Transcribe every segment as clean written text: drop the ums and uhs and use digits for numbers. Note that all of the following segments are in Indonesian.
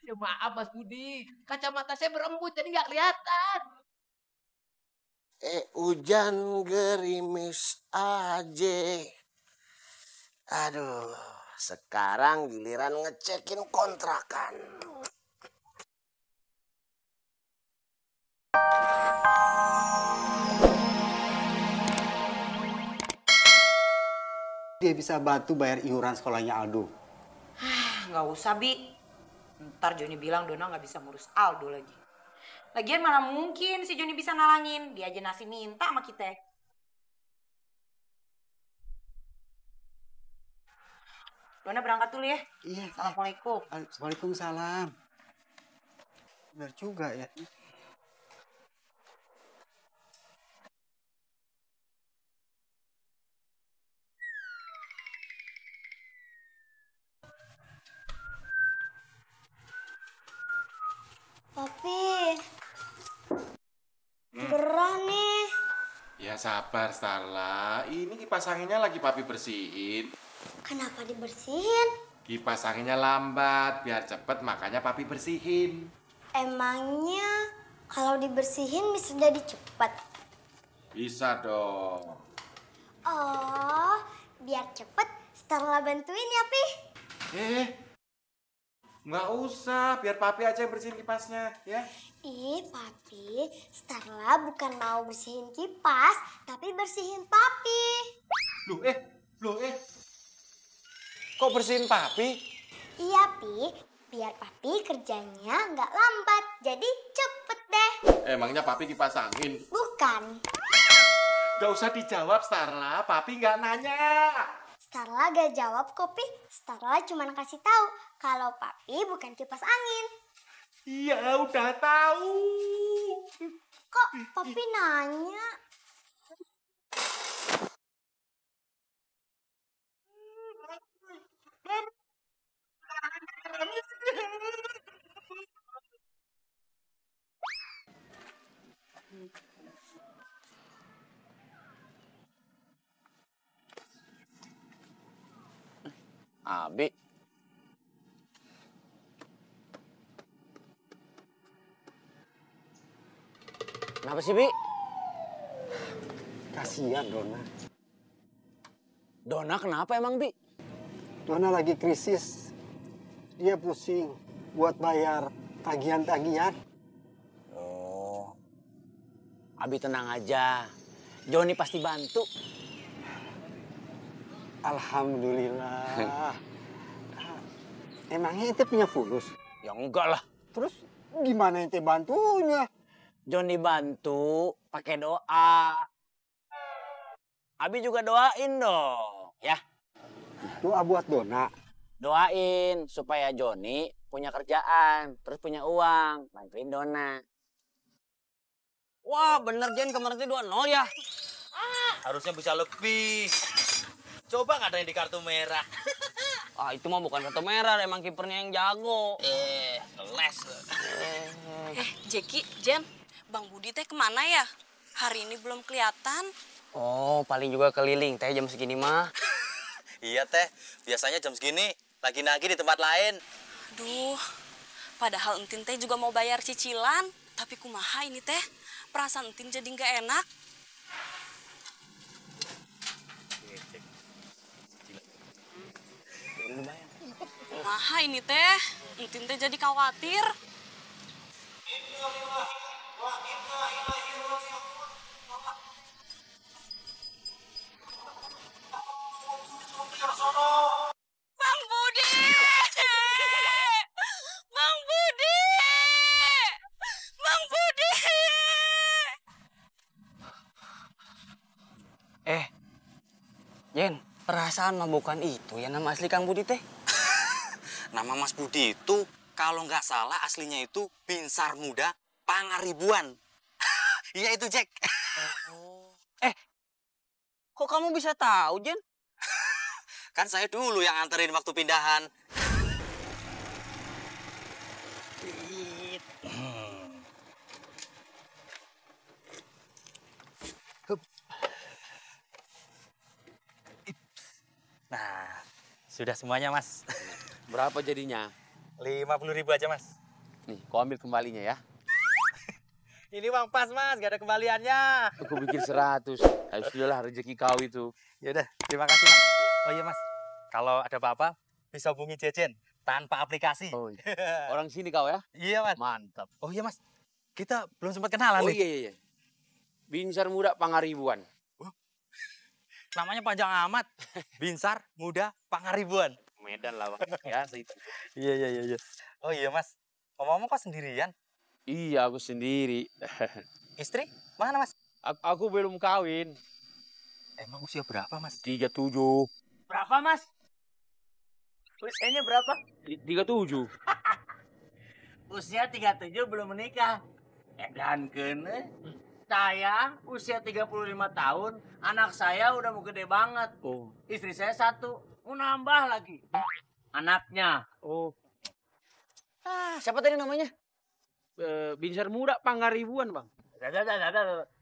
Ya maaf Mas Budi, kacamata saya berembut jadi nggak kelihatan. Hujan gerimis aja. Aduh, sekarang giliran ngecekin kontrakan. Dia bisa bantu bayar iuran sekolahnya Aldo. Nggak usah, Bi. Ntar Joni bilang Dona nggak bisa ngurus Aldo lagi. Lagian mana mungkin si Joni bisa nalangin. Dia aja nasi minta sama kita. Dona berangkat dulu ya. Iya. Assalamualaikum. Waalaikumsalam. Benar juga ya. Papi, gerah nih. Ya sabar, Starla. Ini kipas anginnya lagi papi bersihin. Kenapa dibersihin? Kipas anginnya lambat, biar cepet makanya papi bersihin. Emangnya kalau dibersihin bisa jadi cepat? Bisa dong. Oh, biar cepet Starla bantuin ya, Pi. Nggak usah, biar papi aja yang bersihin kipasnya, ya. Ih, Papi, Starla bukan mau bersihin kipas, tapi bersihin Papi. Loh, kok bersihin papi? Iya, Pi, biar Papi kerjanya nggak lambat, jadi cepet deh. Emangnya papi kipas angin? Bukan. Nggak usah dijawab, Starla. Papi nggak nanya. Starla gak jawab kok, Pi. Starla cuma kasih tahu kalau Papi bukan kipas angin. Iya, udah tahu. Kok Papi nanya? Abi. Kenapa sih, Bi? Kasihan Dona. Dona kenapa emang, Bi? Dona lagi krisis. Dia pusing buat bayar tagihan-tagihan. Oh. Abi tenang aja. Joni pasti bantu. Alhamdulillah. Emangnya ente punya fulus? Ya enggak lah. Terus gimana ente bantunya? Joni bantu pakai doa. Abi juga doain dong, ya. Doa buat Dona. Doain supaya Joni punya kerjaan, terus punya uang, bantuin Dona. Wah, bener Jen, kemarin itu 2-0 ya. Harusnya bisa lebih. Coba ngadain di kartu merah. Itu mah bukan kartu merah, emang kipernya yang jago. Keles. Jeki, Jen, Bang Budi teh kemana ya? Hari ini belum kelihatan. Oh, paling juga keliling teh jam segini mah. Iya teh, biasanya jam segini lagi nagih di tempat lain. Aduh, padahal Entin teh juga mau bayar cicilan. Tapi kumaha ini teh, perasaan Entin jadi nggak enak. Kumaha ini teh, Entin teh jadi khawatir. Bang Budi! Bang Budi! Bang Budi! Jen, perasaan mah bukan itu ya nama asli Kang Budi teh. Nama Mas Budi itu kalau nggak salah aslinya itu Binsar Muda Pangaribuan. Iya itu Jack. Kok kamu bisa tahu, Jen? Kan saya dulu yang anterin waktu pindahan. Nah, sudah semuanya, Mas. Berapa jadinya? 50.000 aja, Mas. Nih, kau ambil kembalinya ya. Ini uang pas, Mas. Gak ada kembaliannya. Aku pikir 100. Ayo sudahlah, rezeki kau itu. Ya udah, terima kasih, Mas. Oh iya, Mas. Kalau ada apa-apa, bisa hubungi Jejen tanpa aplikasi. Oh, iya. Orang sini kau ya? Iya, Mas. Mantap. Oh iya, Mas. Kita belum sempat kenalan Oh nih. iya. Binsar Muda Pangaribuan. Namanya panjang amat. Binsar Muda Pangaribuan. Medan lah, Bang. Ya, itu. Iya. Oh iya, Mas. Ngomong-ngomong kok sendirian? Iya, aku sendiri. Istri? Mana, Mas? Aku belum kawin. Emang usia berapa, Mas? 37. Berapa, Mas? Usianya berapa? 37. Usia 37 belum menikah. Dan kene, saya usia 35 tahun, anak saya udah mau gede banget. Oh. Istri saya 1, mau nambah lagi. Anaknya. Oh. Siapa tadi namanya? Binsar Muda Pangaribuan, Bang.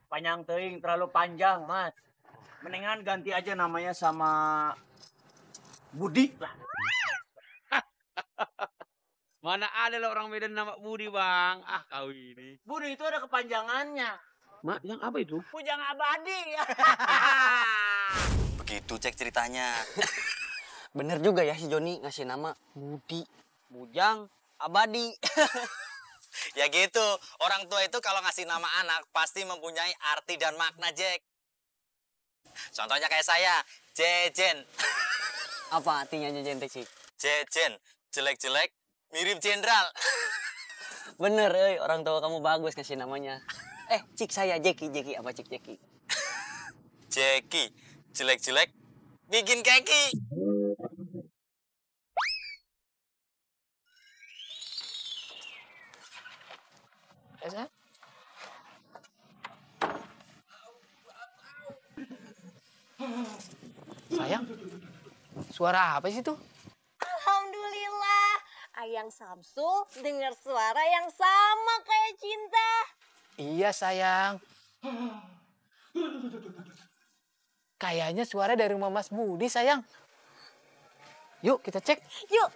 Panjang teuing, terlalu panjang, Mas. Mendingan ganti aja namanya sama Budi lah. Mana ada lah orang Medan nama Budi, Bang. Ah, kau ini. Budi itu ada kepanjangannya. Mak, yang apa itu? Bujang abadi. Begitu cek ceritanya. Bener juga ya si Joni ngasih nama Budi. Bujang abadi. Ya gitu, orang tua itu kalau ngasih nama anak pasti mempunyai arti dan makna, Jack. Contohnya kayak saya, Jejen. Apa artinya Jejen teh, Cik? Jejen, jelek-jelek, mirip jenderal. Bener, orang tua kamu bagus ngasih namanya. Cik saya Jeki, apa Cik Jeki? Jeki, jelek-jelek, bikin keki. Sayang, suara apa sih tuh? Alhamdulillah, Ayang Samsul dengar suara yang sama kayak Cinta. Iya sayang. Kayaknya suara dari rumah Mas Budi sayang. Yuk kita cek. Yuk.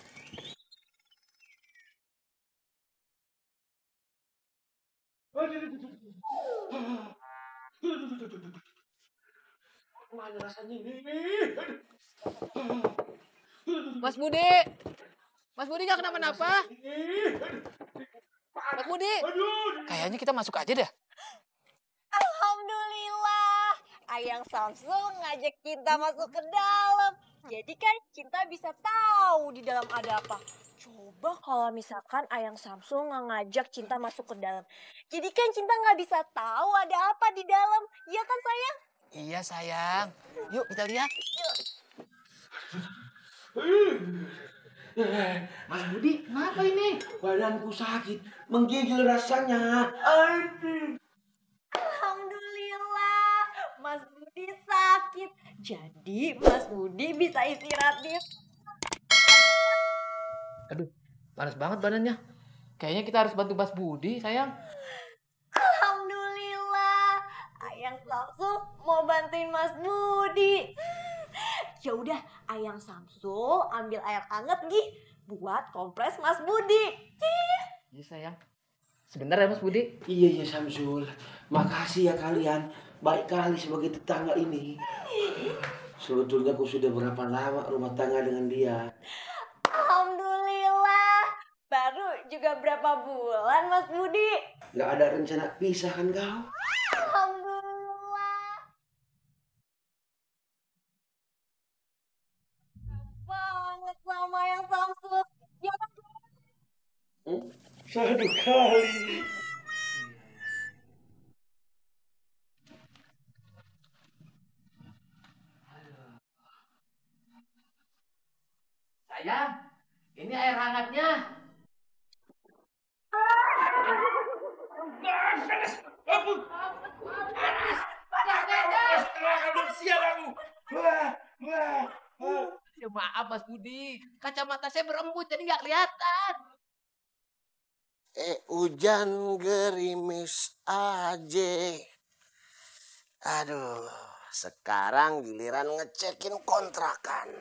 Mana rasanya ini? Mas Budi. Mas Budi nggak kenapa-napa. Mas Budi. Kayaknya kita masuk aja deh. Alhamdulillah, Ayang Samsul ngajak Cinta masuk ke dalam. Jadi kan Cinta bisa tahu di dalam ada apa. Coba kalau misalkan Ayang Samsul nggak ngajak Cinta masuk ke dalam. Jadi kan Cinta nggak bisa tahu ada apa di dalam. Iya kan sayang? Iya sayang. Yuk kita lihat. Mas Budi, kenapa ini? Badanku sakit, menggigil rasanya. Alhamdulillah, Mas Budi sakit. Jadi Mas Budi bisa istirahat di... Aduh, panas banget badannya. Kayaknya kita harus bantu Mas Budi, sayang. Alhamdulillah, Ayang Samsul mau bantuin Mas Budi. Ya udah, Ayang Samsul ambil air hangat buat kompres Mas Budi. Iya sayang. Sebentar ya Mas Budi. Iya Samsul, makasih ya kalian. Baik kali sebagai tetangga ini. Sebetulnya aku sudah berapa lama rumah tangga dengan dia. Alhamdulillah, baru juga berapa bulan Mas Budi? Gak ada rencana pisah kan kau? Alhamdulillah. Banget sama yang Samsul. Jangan. Satu kali. Sayang, ini air hangatnya. Ya maaf Mas Budi, kacamata saya berembut jadi nggak kelihatan. Hujan gerimis aja. Aduh, sekarang giliran ngecekin kontrakan.